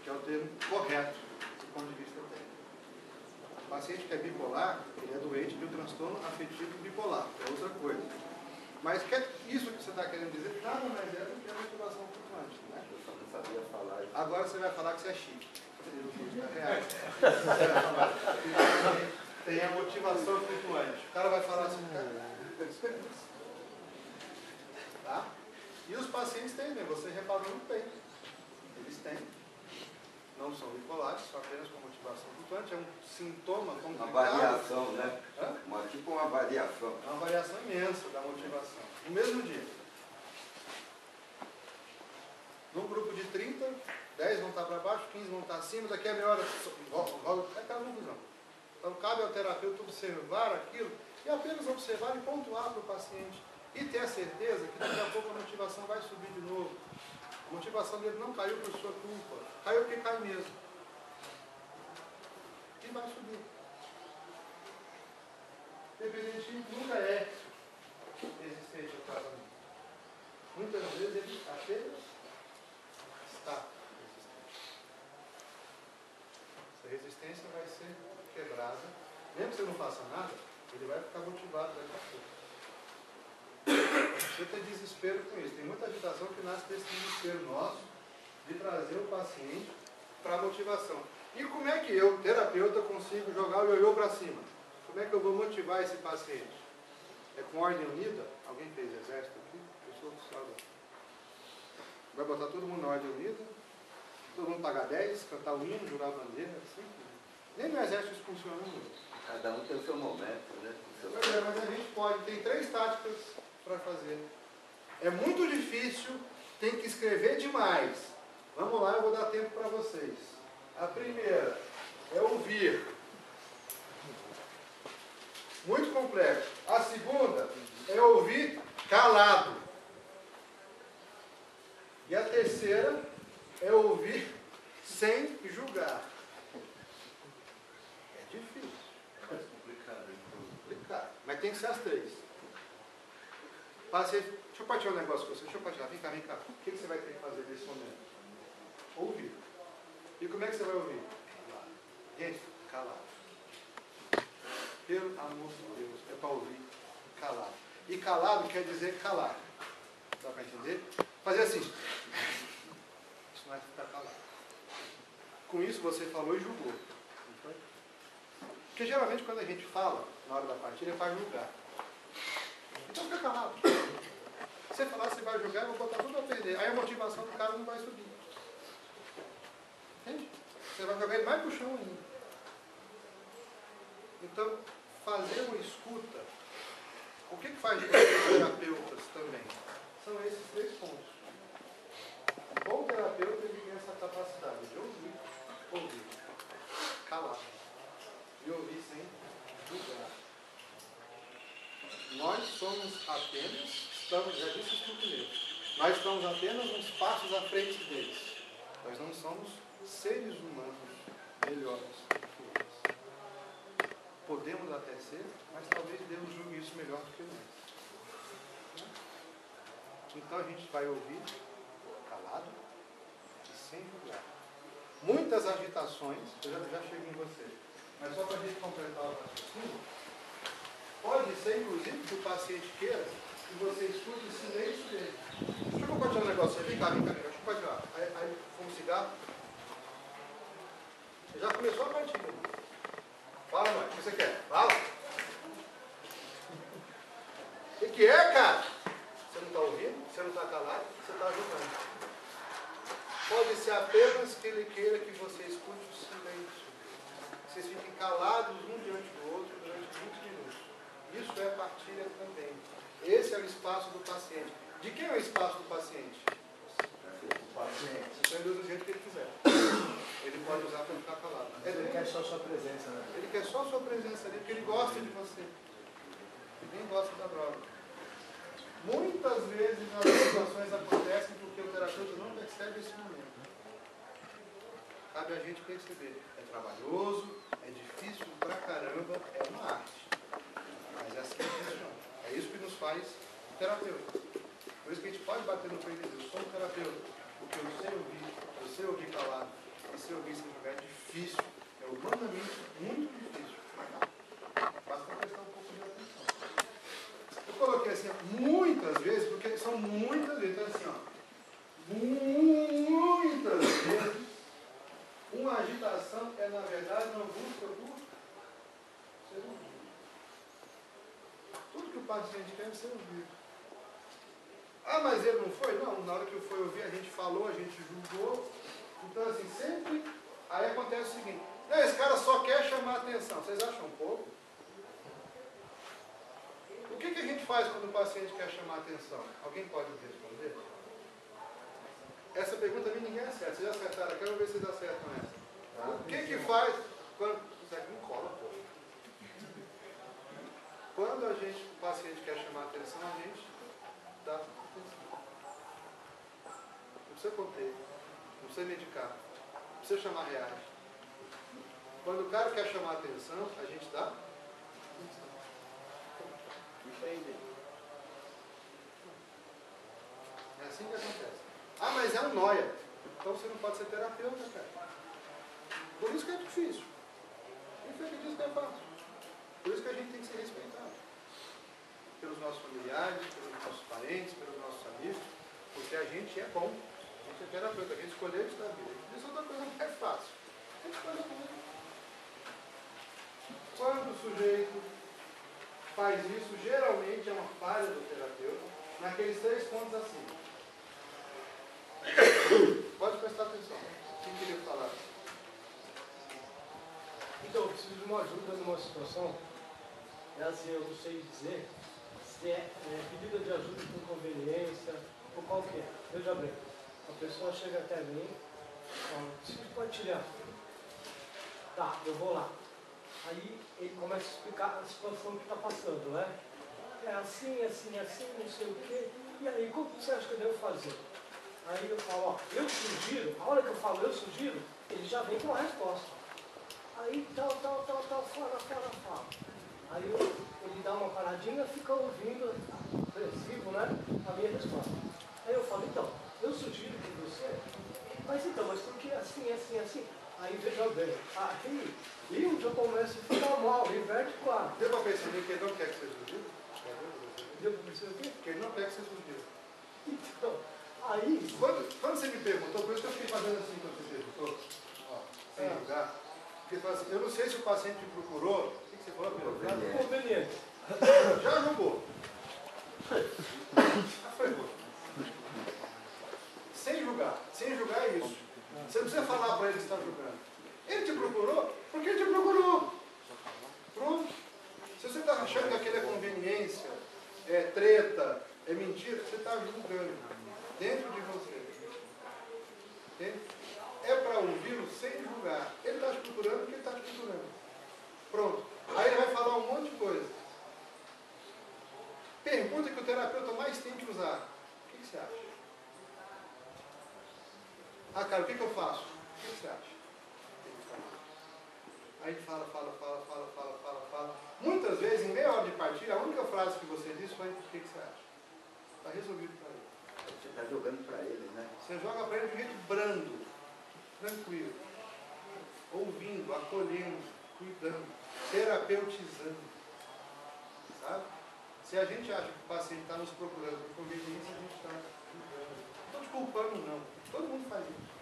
que é o termo correto do ponto de vista técnico. O paciente que é bipolar, ele é doente de um transtorno afetivo bipolar, é outra coisa. Mas isso que você está querendo dizer nada mais é do que a motivação flutuante, né? Eu só não sabia falar isso. Agora você vai falar que você é chique. Tem a motivação flutuante. O cara vai falar assim, tá? E os pacientes têm, né? Você reparou muito bem. Eles têm. Não são bipolares, só apenas com motivação flutuante. É um sintoma complicado. Uma variação, né? Hã? Tipo uma variação. É uma variação imensa da motivação. No mesmo dia. Num grupo de 30, 10 vão estar para baixo, 15 vão estar acima, daqui a meia hora é aquela confusão. Então cabe ao terapeuta observar aquilo e apenas observar e pontuar para o paciente. E ter a certeza que daqui a pouco a motivação vai subir de novo. A motivação dele não caiu por sua culpa. Caiu porque cai mesmo. E vai subir. Dependentismo nunca é existente ao tratamento. Muitas vezes ele apenas está resistente. Essa resistência vai ser quebrada. Mesmo que você não faça nada, ele vai ficar motivado daqui a pouco. Você tem desespero com isso. Tem muita agitação que nasce desse desespero nosso de trazer o paciente para a motivação. E como é que eu, terapeuta, consigo jogar o ioiô para cima? Como é que eu vou motivar esse paciente? É com ordem unida? Alguém fez exército aqui? Eu sou oficial. Vai botar todo mundo na ordem unida? Todo mundo pagar 10, cantar o hino, jogar a bandeira, assim? Nem no exército isso funciona muito. Cada um tem o seu momento, né? Mas a gente pode, tem 3 táticas para fazer. É muito difícil, tem que escrever demais. Vamos lá, eu vou dar tempo para vocês. A primeira é ouvir. Muito complexo. A segunda é ouvir calado. E a terceira é ouvir sem julgar. É difícil. É complicado. Complicado. Mas tem que ser as 3. Deixa eu partilhar um negócio com você. Deixa eu partilhar. Vem cá, vem cá. O que você vai ter que fazer nesse momento? Ouvir. E como é que você vai ouvir? Calado. Gente, calado. Pelo amor de Deus, é para ouvir calado. E calado quer dizer calar. Dá para entender? Fazer assim. Isso não é ficar calado. Com isso você falou e julgou. Não foi? Porque geralmente quando a gente fala, na hora da partilha, é para julgar. Então fica calado. Se você falar, você vai julgar, eu vou botar tudo a perder. Aí a motivação do cara não vai subir. Entende? Você vai jogar ele mais pro chão ainda. Então, fazer uma escuta, o que faz os terapeutas também? São esses 3 pontos. Um bom terapeuta, ele tem essa capacidade de ouvir, calar, e ouvir sem julgar. Nós somos apenas, já disse isso no primeiro, nós estamos apenas uns passos à frente deles. Nós não somos seres humanos melhores do que eles. Podemos até ser, mas talvez Deus julgue isso melhor do que nós. Então a gente vai ouvir calado e sem julgar. Muitas agitações, eu já chego em você, mas só para a gente completar o raciocínio, pode ser inclusive que o paciente queira que você escute o silêncio dele. Deixa eu compartilhar um negócio. Vem cá, deixa eu compartilhar. Aí fumo um cigarro. Já começou a partilha. Fala, mãe, o que você quer? Fala. O que é, cara? Você não está ouvindo? Você não está calado? Você está ajudando. Pode ser apenas que ele queira que você escute o silêncio. Vocês fiquem calados um diante do outro durante 20 minutos. Isso é partilha também. Esse é o espaço do paciente. De quem é o espaço do paciente? O paciente. Você usa do jeito que ele quiser. Ele pode usar para ficar calado. Ele quer só a sua presença, né? Ele quer só a sua presença ali, porque ele gosta de você. Ele nem gosta da droga. Muitas vezes as situações acontecem porque o terapeuta não percebe esse momento. Cabe a gente perceber. É trabalhoso, é difícil pra caramba, é uma arte. Mas é assim que funciona. É isso que nos faz terapeuta. Por isso que a gente pode bater no peito e dizer, eu sou um terapeuta, porque eu sei ouvir calado e paciente quer ser ouvido. Ah, mas ele não foi? Não, na hora que eu fui ouvir, a gente falou, a gente julgou. Então, assim, sempre... Aí acontece o seguinte, não, esse cara só quer chamar a atenção. Vocês acham pouco? O que a gente faz quando o paciente quer chamar a atenção? Alguém pode responder? Essa pergunta a mim ninguém acerta. Vocês acertaram? Eu quero ver se vocês acertam essa. O que faz quando... Isso aqui não cola, pô. Quando o paciente quer chamar a atenção, a gente dá atenção. Não precisa conter, não precisa medicar, não precisa chamar reais. Quando o cara quer chamar a atenção, a gente dá atenção. É assim que acontece. Ah, mas é um nóia. Então você não pode ser terapeuta, cara. Por isso que é difícil. Quem foi que disse que é fácil? Por isso que a gente tem que ser respeitado. Pelos nossos familiares, pelos nossos parentes, pelos nossos amigos. Porque a gente é bom. A gente é terapeuta. A gente escolheu isso da vida. Isso é outra coisa que é fácil. A gente escolhe muito. Quando o sujeito faz isso, geralmente é uma falha do terapeuta, naqueles 3 pontos assim. Pode prestar atenção. Quem queria falar? Então, eu preciso de uma ajuda numa situação. É assim, eu não sei dizer se é pedida de ajuda por conveniência ou qual que é. Veja bem, a pessoa chega até mim e fala, preciso partilhar. Tá, eu vou lá. Aí ele começa a explicar a situação que está passando, né? É assim, assim, assim, não sei o quê. E aí, como você acha que eu devo fazer? Aí eu falo, ó, eu sugiro, a hora que eu falo eu sugiro, ele já vem com a resposta. Aí tal, fala. Aí ele dá uma paradinha, fica ouvindo, apreensivo, né, a minha resposta. Aí eu falo, então, eu sugiro que você, mas porque assim. Aí veja bem, aí eu já começo a ficar mal, inverte o quadro. Deu para perceber que ele não quer que você sugiro? Deu para perceber o quê? Que ele não quer que você sugiro. Então, aí... Quando você me perguntou, por isso que eu fiquei fazendo assim quando você perguntou, ó, sem julgar, porque você fala assim, eu não sei se o paciente me procurou, o que você falou? Conveniente. Já julgou. Já foi bom. Sem julgar é isso. Você não precisa falar para ele que está julgando. Ele te procurou porque ele te procurou. Pronto. Se você está achando que aquilo é conveniência, é treta, é mentira, você está julgando dentro de você. Entende? É para ouvi-lo sem julgar. Ele está te procurando porque ele está te procurando. Pronto. Aí ele vai falar um monte de coisa. Pergunta que o terapeuta mais tem que usar. O que você acha? Ah, cara, o que eu faço? O que você acha? Aí fala. Muitas vezes, em meia hora de partilha, a única frase que você disse foi: o que você acha? Está resolvido para ele. Você está jogando para ele, né? Você joga para ele de um jeito brando, tranquilo, ouvindo, acolhendo, cuidando, terapeutizando. Sabe? Se a gente acha que o paciente está nos procurando por conveniência, a gente está julgando. Não estou te culpando, não. Todo mundo faz isso.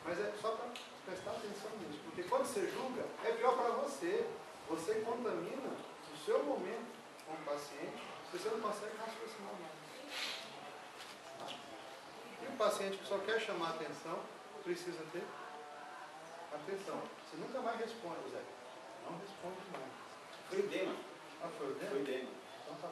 Mas é só para prestar atenção nisso. Porque quando você julga, é pior para você. Você contamina o seu momento com o paciente, se você não consegue raciocinar mais. E o paciente que só quer chamar atenção, precisa ter atenção. Você nunca mais responde, Zé. Não responde mais. Foi o Dema. Ah, foi o Dema? Foi o Dema. Então tá.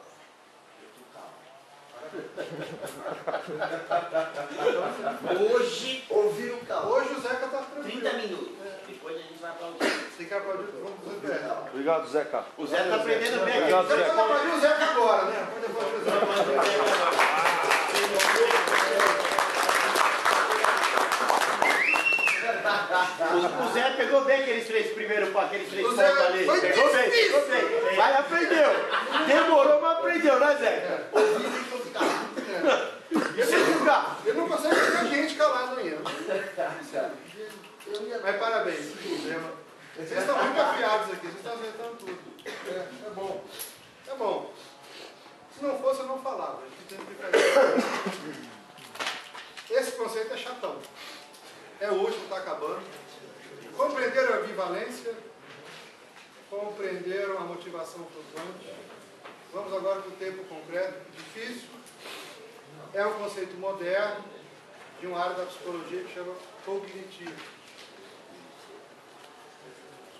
Hoje ouviram o carro. Hoje o Zeca está tranquilo. 30 minutos. Depois a gente vai aplaudir. Tem que aplaudir. Vamos ver. Obrigado, Zeca. O Zé está aprendendo bem. Obrigado, Você Zeca. pode aplaudir o Zeca agora, né? Pode aplaudir o Zeca. O Zé pegou bem aqueles 3 primeiros pontos Zé ali. foi Pegou bem. Mas aprendeu. Demorou, mas aprendeu, né, Zé? Ouvindo e escutar. Sem julgar. Ele não consegue ficar gente calado ainda. Mas parabéns. Vocês estão muito afiados aqui, vocês estão acertando tudo. É bom. É bom. Se não fosse, eu não falava. A gente tem que ficar. Esse conceito é chatão. É o último, está acabando. Compreenderam a ambivalência? Compreenderam a motivação flutuante? Vamos agora para o tempo concreto, difícil. É um conceito moderno de uma área da psicologia que chama cognitivo.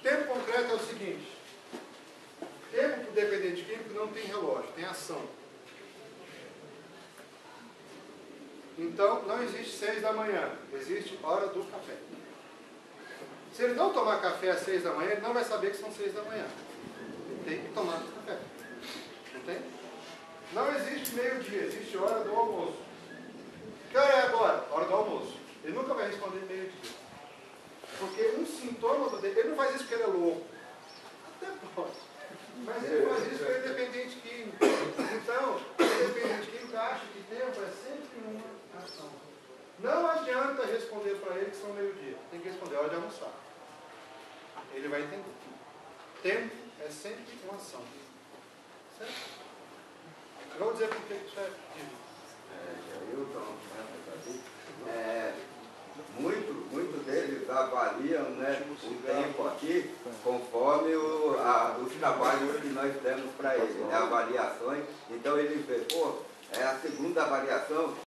Tempo concreto é o seguinte: tempo para o dependente químico não tem relógio, tem ação. Então, não existe 6 da manhã, existe hora do café. Se ele não tomar café às 6 da manhã, ele não vai saber que são 6 da manhã. Ele tem que tomar café. Não tem? Não existe meio-dia, existe hora do almoço. Que hora é agora? Hora do almoço. Ele nunca vai responder meio-dia. Porque um sintoma do dependente, ele não faz isso porque ele é louco. Até pode. Mas ele faz isso porque ele é dependente químico. Então, o dependente químico acha que tempo é sempre uma ação. Não adianta responder para ele que são meio-dia. Tem que responder a hora de almoçar. Ele vai entender. Tempo é sempre uma ação. Certo? Vamos dizer por que isso é difícil. Muitos deles avaliam, né, o tempo aqui conforme os trabalhos que nós demos para eles, né, avaliações. Então ele vê, pô, é a segunda avaliação,